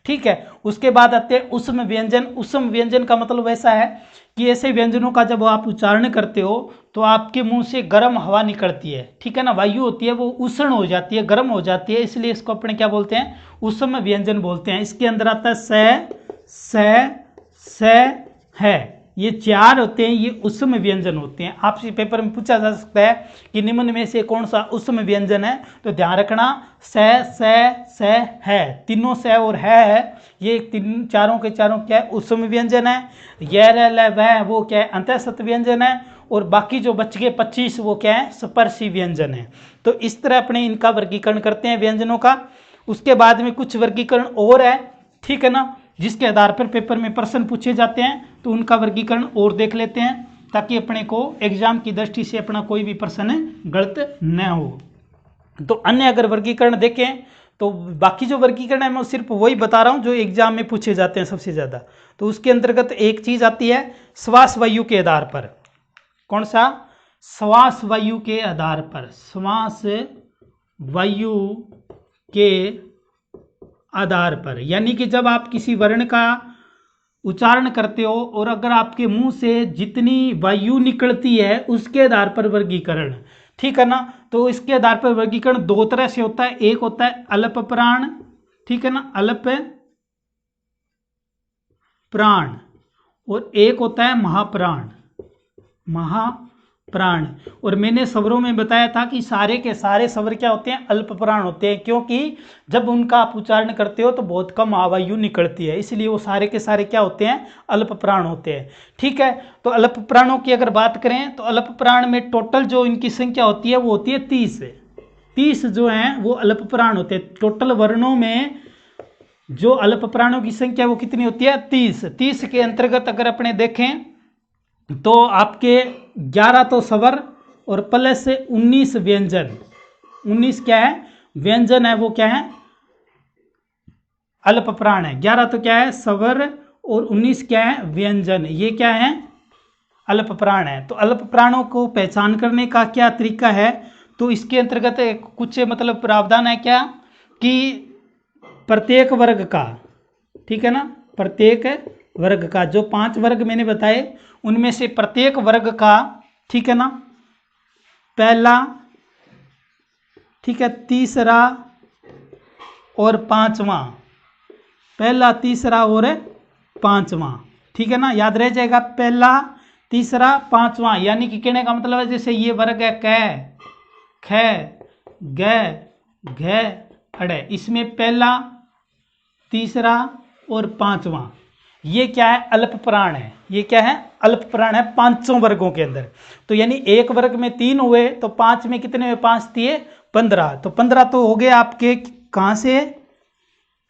ठीक है। उसके बाद आते हैं उष्म व्यंजन। उष्म व्यंजन का मतलब ऐसा है कि ऐसे व्यंजनों का जब आप उच्चारण करते हो तो आपके मुंह से गर्म हवा निकलती है, ठीक है ना, वायु होती है वो उष्ण हो जाती है, गर्म हो जाती है, इसलिए इसको अपने क्या बोलते हैं, उष्म व्यंजन बोलते हैं। इसके अंदर आता है स है, ये चार होते हैं, ये उष्म व्यंजन होते हैं। आपसे पेपर में पूछा जा सकता है कि निम्न में से कौन सा उष्म व्यंजन है, तो ध्यान रखना स है, तीनों स और है, ये तीन चारों के चारों क्या है, उष्म व्यंजन है। य र ल वह वो क्या है, अंतःसत व्यंजन है, और बाकी जो बच गए 25 वो क्या है, स्पर्शी व्यंजन है। तो इस तरह अपने इनका वर्गीकरण करते हैं व्यंजनों का। उसके बाद में कुछ वर्गीकरण और है, ठीक है ना, जिसके आधार पर पेपर में प्रश्न पूछे जाते हैं, तो उनका वर्गीकरण और देख लेते हैं, ताकि अपने को एग्जाम की दृष्टि से अपना कोई भी प्रश्न गलत न हो। तो अन्य अगर वर्गीकरण देखें तो बाकी जो वर्गीकरण है मैं सिर्फ वही बता रहा हूं जो एग्जाम में पूछे जाते हैं सबसे ज़्यादा। तो उसके अंतर्गत एक चीज़ आती है श्वास वायु के आधार पर। कौन सा, श्वास वायु के आधार पर, श्वास वायु के आधार पर, यानी कि जब आप किसी वर्ण का उच्चारण करते हो और अगर आपके मुंह से जितनी वायु निकलती है उसके आधार पर वर्गीकरण, ठीक है ना। तो इसके आधार पर वर्गीकरण दो तरह से होता है, एक होता है अल्प प्राण, ठीक है ना, अल्प प्राण, और एक होता है महाप्राण, महाप्राण। और मैंने स्वरों में बताया था कि सारे के सारे स्वर क्या होते हैं, अल्प प्राण होते हैं, क्योंकि जब उनका आप उच्चारण करते हो तो बहुत कम वायु निकलती है, इसलिए वो सारे के सारे क्या होते हैं, अल्प प्राण होते हैं, ठीक है। तो अल्प प्राणों की अगर बात करें तो अल्प प्राण में टोटल जो इनकी संख्या होती है वो होती है 30 जो हैं वो अल्प प्राण होते हैं। टोटल वर्णों में जो अल्प प्राणों की संख्या वो कितनी होती है, 30 के अंतर्गत अगर अपने देखें तो आपके 11 तो स्वर और प्लस 19 व्यंजन, 19 क्या है, व्यंजन है, वो क्या है, अल्प प्राण है। 11 तो क्या है, स्वर, और 19 क्या है, व्यंजन, ये क्या है, अल्प प्राण है। तो अल्प प्राणों को पहचान करने का क्या तरीका है, तो इसके अंतर्गत कुछ मतलब प्रावधान है क्या, कि प्रत्येक वर्ग का, ठीक है ना, प्रत्येक वर्ग का जो 5 वर्ग मैंने बताए उनमें से प्रत्येक वर्ग का, ठीक है ना, पहला, ठीक है, तीसरा और पांचवा, पहला तीसरा और पांचवा, ठीक है ना, याद रह जाएगा, पहला तीसरा पांचवा। यानी कि कहने का मतलब है जैसे ये वर्ग है क ख ग घ अड़े, इसमें पहला तीसरा और पांचवा ये क्या है, अल्प प्राण है, ये क्या है, अल्प प्राण है पांचों वर्गों के अंदर। तो यानी एक वर्ग में 3 हुए तो 5 में कितने हुए, 5 दिए 15, तो 15 तो हो गए आपके कहाँ से,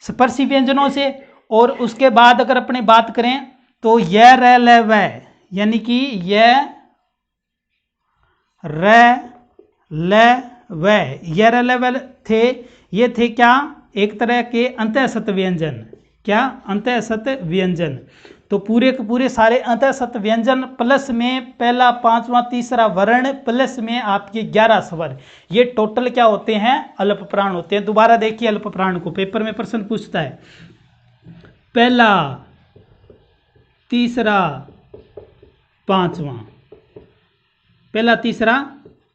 स्पर्शी व्यंजनों से। और उसके बाद अगर अपने बात करें तो य र ल व, यानी कि य र ल व, य र ल व थे, ये थे क्या, एक तरह के अंतःसत व्यंजन, क्या, अंतःसत व्यंजन। तो पूरे के पूरे सारे अंतःसत व्यंजन प्लस में पहला पांचवा तीसरा वर्ण प्लस में आपके 11 स्वर, ये टोटल क्या होते हैं, अल्प प्राण होते हैं। दोबारा देखिए अल्प प्राण को, पेपर में प्रश्न पूछता है, पहला तीसरा पांचवा, पहला तीसरा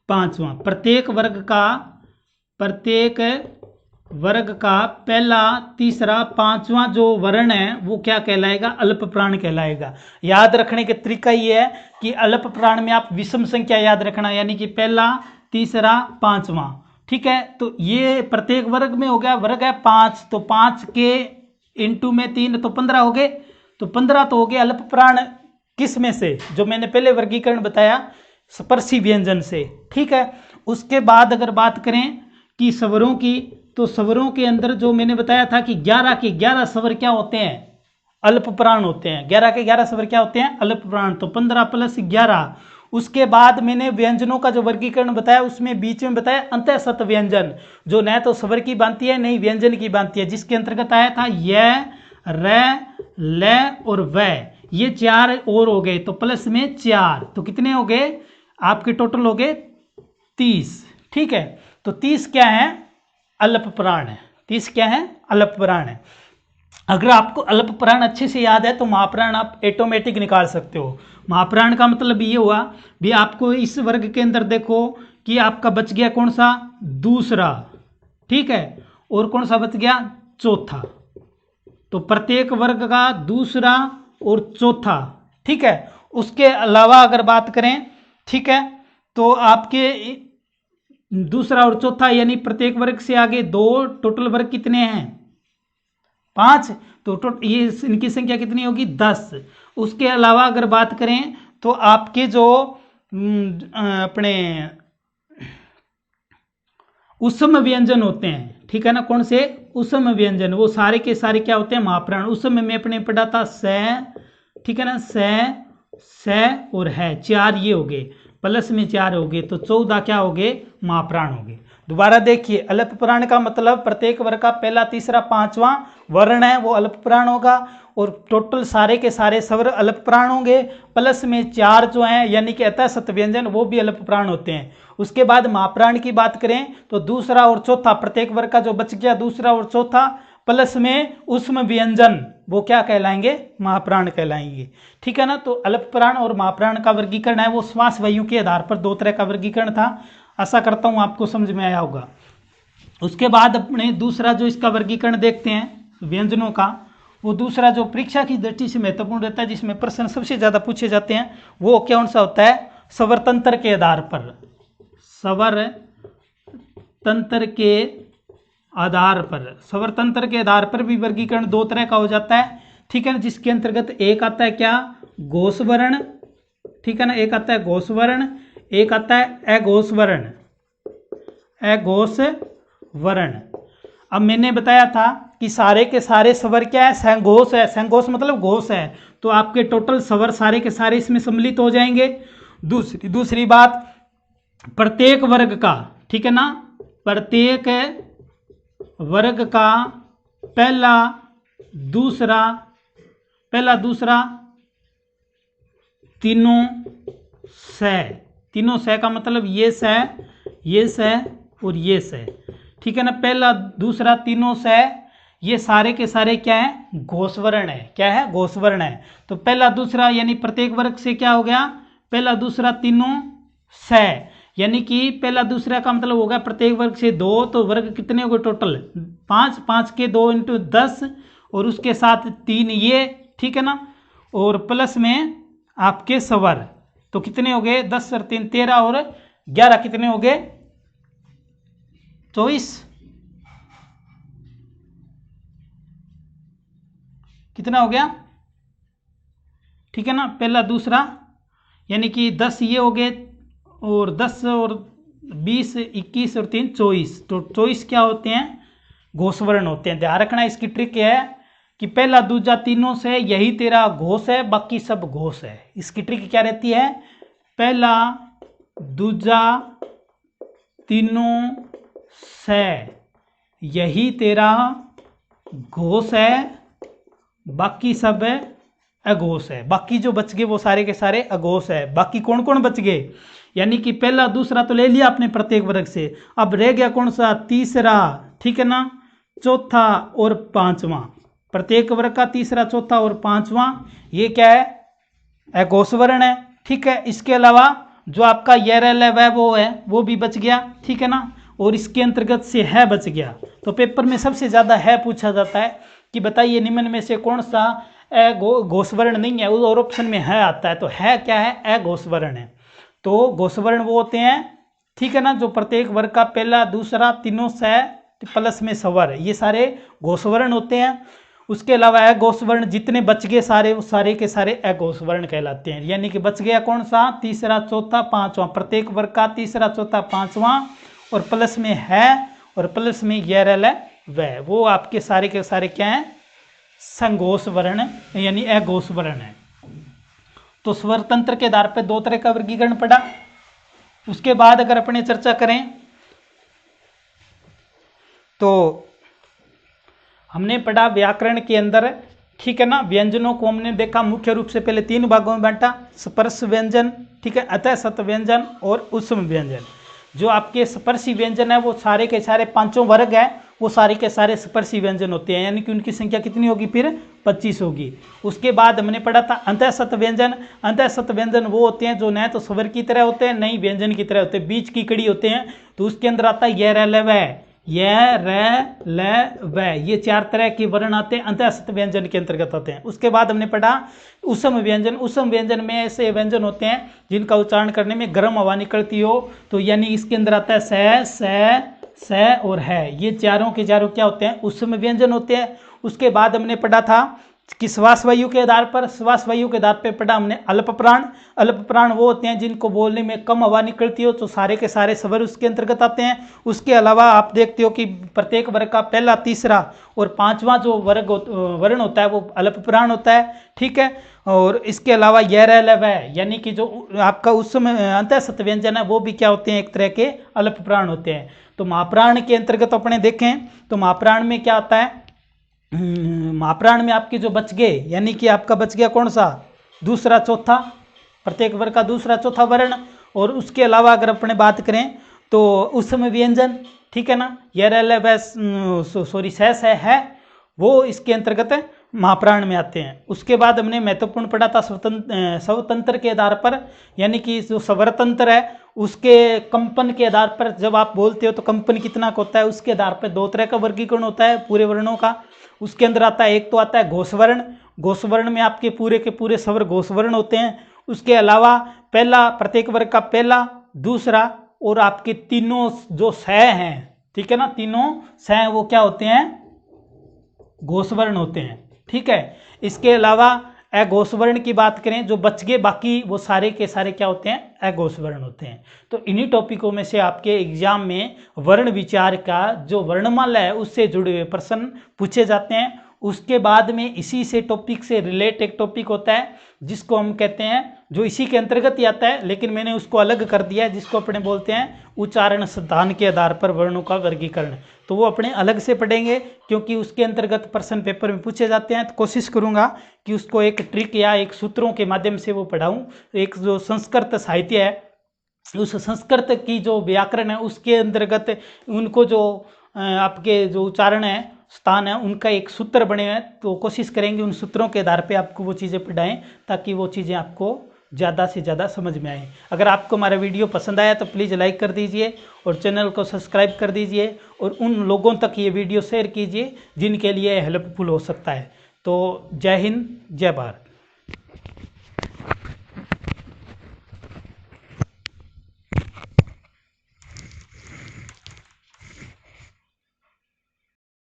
पांचवा, प्रत्येक वर्ग का पहला तीसरा पांचवा जो वर्ण है वो क्या कहलाएगा, अल्प प्राण कहलाएगा। याद रखने का तरीका ये है कि अल्प प्राण में आप विषम संख्या याद रखना, यानी कि पहला तीसरा पांचवा, ठीक है। तो ये प्रत्येक वर्ग में हो गया, वर्ग है 5, तो 5 के इंटू में 3 तो 15 हो गए, तो 15 तो हो गए अल्प प्राण, किस में से, जो मैंने पहले वर्गीकरण बताया स्पर्शी व्यंजन से, ठीक है। उसके बाद अगर बात करें कि स्वरों की, तो स्वरों के अंदर जो मैंने बताया था कि 11 के 11 स्वर क्या होते हैं, अल्प प्राण होते हैं, 11 के 11 स्वर क्या होते हैं, अल्प प्राण, तो 15 प्लस 11। उसके बाद मैंने व्यंजनों का जो वर्गीकरण बताया उसमें बीच में बताया अंतःसत व्यंजन, जो न तो स्वर की बनती है नहीं व्यंजन की बनती है, जिसके अंतर्गत आया था य र ल और व, ये 4 और हो गए, तो प्लस में 4, तो कितने हो गए आपके, टोटल हो गए 30, ठीक है। तो 30 क्या है, अल्प प्राण है, 30 क्या है, अल्प प्राण है। अगर आपको अल्प प्राण अच्छे से याद है तो महाप्राण आप ऑटोमेटिक निकाल सकते हो। महाप्राण का मतलब ये हुआ भी आपको इस वर्ग के अंदर देखो कि आपका बच गया कौन सा, दूसरा, ठीक है, और कौन सा बच गया, चौथा। तो प्रत्येक वर्ग का दूसरा और चौथा, ठीक है। उसके अलावा अगर बात करें, ठीक है, तो आपके दूसरा और चौथा यानी प्रत्येक वर्ग से आगे 2, टोटल वर्ग कितने हैं, 5, तो ये इनकी संख्या कितनी होगी, 10। उसके अलावा अगर बात करें तो आपके जो अपने उसम व्यंजन होते हैं, ठीक है ना, कौन से उसम व्यंजन, वो सारे के सारे क्या होते हैं, महाप्राण। उसम में अपने पढ़ा था स, ठीक है ना, स और है, 4 ये हो गए, प्लस में 4 हो गए, तो 14 क्या हो गए, महाप्राण हो गए। दोबारा देखिए, अल्प प्राण का मतलब प्रत्येक वर्ग का पहला, तीसरा, 5वां वर्ण है वो अल्प प्राण होगा, और टोटल सारे के सारे स्वर अल्प प्राण होंगे, प्लस में 4 जो हैं यानी कि अतः सत व्यंजन वो भी अल्प प्राण होते हैं। उसके बाद महाप्राण की बात करें तो दूसरा और चौथा, प्रत्येक वर्ग का जो बच गया दूसरा और चौथा, प्लस में उसम व्यंजन, वो क्या कहलाएंगे, महाप्राण कहलाएंगे, ठीक है ना। तो अल्प प्राण और महाप्राण का वर्गीकरण है वो श्वास वायु के आधार पर 2 तरह का वर्गीकरण था। आशा करता हूं आपको समझ में आया होगा। उसके बाद अपने दूसरा जो इसका वर्गीकरण देखते हैं व्यंजनों का, वो दूसरा जो परीक्षा की दृष्टि से महत्वपूर्ण रहता है, जिसमें प्रश्न सबसे ज्यादा पूछे जाते हैं, वो कौन सा होता है, स्वर तंत्र के आधार पर। स्वर तंत्र के आधार पर, स्वर तंत्र के आधार पर भी वर्गीकरण 2 तरह का हो जाता है, ठीक है ना, जिसके अंतर्गत एक आता है क्या, घोष वर्ण, ठीक है ना, एक आता है घोष वर्ण, एक आता है अघोष वर्ण, अघोष वर्ण। अब मैंने बताया था कि सारे के सारे स्वर क्या है, संघोष है, संघोष मतलब घोष है, तो आपके टोटल स्वर सारे के सारे इसमें सम्मिलित हो जाएंगे। दूसरी बात, प्रत्येक वर्ग का, ठीक है ना, प्रत्येक वर्ग का पहला दूसरा तीनों स का मतलब ये स और ये स, ठीक है ना, पहला दूसरा तीनों स, ये सारे के सारे क्या है, घोषवर्ण है, क्या है, घोषवर्ण है। तो पहला दूसरा यानी प्रत्येक वर्ग से क्या हो गया, पहला दूसरा तीनों स, यानी कि पहला दूसरा का मतलब होगा प्रत्येक वर्ग से 2, तो वर्ग कितने हो गए टोटल, 5, 5 के 2 × 10, और उसके साथ 3 ये, ठीक है ना, और प्लस में आपके स्वर, तो कितने हो गए, 10 और 3 13 और 11 कितने हो गए, 24, कितना हो गया, ठीक है ना, पहला दूसरा यानी कि 10 ये हो गए, और 10 और 20 21 और 3 24, तो 24 क्या होते हैं, घोषवर्ण होते हैं। ध्यान रखना, इसकी ट्रिक है कि पहला दूजा तीनों से यही तेरा घोष है, बाकी सब घोष है। इसकी ट्रिक क्या रहती है, पहला दूजा तीनों से यही तेरा घोष है, बाकी सब अघोष है, बाकी जो बच गए वो सारे के सारे अघोष है। बाकी कौन कौन बच गए, यानी कि पहला दूसरा तो ले लिया आपने प्रत्येक वर्ग से, अब रह गया कौन सा, तीसरा, ठीक है ना, चौथा और 5वां, प्रत्येक वर्ग का तीसरा, चौथा और 5वां, ये क्या है, अघोष वर्ण है, ठीक है। इसके अलावा जो आपका यरल है वो भी बच गया, ठीक है ना, और इसके अंतर्गत से है बच गया। तो पेपर में सबसे ज्यादा है पूछा जाता है कि बताइए निम्न में से कौन सा घोषवर्ण नहीं है, और ऑप्शन में है आता है, तो है क्या है, अघोषवर्ण है। तो घोषवर्ण वो होते हैं, ठीक है ना, जो प्रत्येक वर्ग का पहला दूसरा तीनों से प्लस में स्वर, ये सारे घोषवर्ण होते हैं। उसके अलावा अघोषवर्ण जितने बच गए सारे, वो सारे के सारे अघोषवर्ण कहलाते हैं। यानी कि बच गया कौन सा, तीसरा चौथा पांचवा, प्रत्येक वर्ग का तीसरा चौथा पांचवा, और प्लस में है, और प्लस में यरल है वह, वो आपके सारे के सारे क्या हैं, संघोष वर्ण यानी अघोष वर्ण है। तो स्वर तंत्र के आधार पर 2 तरह का वर्गीकरण पड़ा। उसके बाद अगर अपने चर्चा करें तो हमने पढ़ा व्याकरण के अंदर, ठीक है ना, व्यंजनों को हमने देखा मुख्य रूप से पहले 3 भागों में बांटा, स्पर्श व्यंजन, ठीक है, अतः सत व्यंजन और उसम व्यंजन। जो आपके स्पर्शी व्यंजन है वो सारे के सारे 5 वर्ग है, वो सारे के सारे स्पर्शी व्यंजन होते हैं, यानी कि उनकी संख्या कितनी होगी फिर 25 होगी। उसके बाद हमने पढ़ा था अंतःसत व्यंजन। अंतःसत व्यंजन वो होते हैं जो न तो स्वर की तरह होते हैं, न ही व्यंजन की तरह होते हैं, बीच की कड़ी होते हैं। तो उसके अंदर आता है य, र, ल, व, य, र, ल, व, ये 4 तरह के वर्ण आते हैं, अंतःसत व्यंजन के अंतर्गत आते हैं। उसके बाद हमने पढ़ा उसम व्यंजन। उसम व्यंजन में ऐसे व्यंजन होते हैं जिनका उच्चारण करने में गर्म हवा निकलती हो, तो यानी इसके अंदर आता है स और है, ये चारों के चारों क्या होते हैं, उसम व्यंजन होते हैं। उसके बाद हमने पढ़ा था कि श्वास वायु के आधार पर, श्वास वायु के आधार पर पढ़ा हमने अल्प प्राण। अल्प प्राण वो होते हैं जिनको बोलने में कम हवा निकलती हो, तो सारे के सारे स्वर उसके अंतर्गत आते हैं। उसके अलावा आप देखते हो कि प्रत्येक वर्ग का पहला, तीसरा और पांचवा जो वर्ण होता है वो अल्प प्राण होता है, ठीक है। और इसके अलावा य, र, ल, व, यानी कि जो आपका उस अंतःसत व्यंजन है वो भी क्या होते हैं, एक तरह के अल्प प्राण होते हैं। तो महाप्राण के अंतर्गत अपने देखें तो महाप्राण में क्या आता है, महाप्राण में आपके जो बच गए, यानी कि आपका बच गया कौन सा, दूसरा चौथा, प्रत्येक वर्ग का दूसरा चौथा वर्ण। और उसके अलावा अगर अपने बात करें तो उसम व्यंजन, ठीक है ना, य, र, ल, व, सॉरी स है, वो इसके अंतर्गत महाप्राण में आते हैं। उसके बाद हमने महत्वपूर्ण पढ़ा था स्वतंत्र के आधार पर, यानी कि जो स्वरतंत्र है उसके कंपन के आधार पर जब आप बोलते हो तो कंपन कितना होता है, उसके आधार पर 2 तरह का वर्गीकरण होता है पूरे वर्णों का। उसके अंदर आता है, एक तो आता है घोषवर्ण। घोषवर्ण में आपके पूरे के पूरे स्वर घोषवर्ण होते हैं। उसके अलावा पहला, प्रत्येक वर्ग का पहला, दूसरा और आपके तीनों जो स हैं, ठीक है ना, तीनों स वो क्या होते हैं, घोषवर्ण होते हैं, ठीक है। इसके अलावा अघोषवर्ण की बात करें, जो बच गए बाकी वो सारे के सारे क्या होते हैं, अघोषवर्ण होते हैं। तो इन्हीं टॉपिकों में से आपके एग्जाम में वर्ण विचार का जो वर्णमाला है उससे जुड़े हुए प्रश्न पूछे जाते हैं। उसके बाद में इसी से टॉपिक से रिलेट एक टॉपिक होता है जिसको हम कहते हैं, जो इसी के अंतर्गत ही आता है लेकिन मैंने उसको अलग कर दिया है, जिसको अपने बोलते हैं उच्चारण सिद्धांत के आधार पर वर्णों का वर्गीकरण। तो वो अपने अलग से पढ़ेंगे क्योंकि उसके अंतर्गत प्रश्न पेपर में पूछे जाते हैं। तो कोशिश करूंगा कि उसको एक ट्रिक या एक सूत्रों के माध्यम से वो पढ़ाऊं। एक जो संस्कृत साहित्य है, उस संस्कृत की जो व्याकरण है उसके अंतर्गत उनको जो आपके जो उच्चारण है, स्थान है, उनका एक सूत्र बने हैं। तो कोशिश करेंगे उन सूत्रों के आधार पे आपको वो चीज़ें पढ़ाएं ताकि वो चीज़ें आपको ज़्यादा से ज़्यादा समझ में आए। अगर आपको हमारा वीडियो पसंद आया तो प्लीज़ लाइक कर दीजिए और चैनल को सब्सक्राइब कर दीजिए और उन लोगों तक ये वीडियो शेयर कीजिए जिनके लिए हेल्पफुल हो सकता है। तो जय हिंद, जय भारत।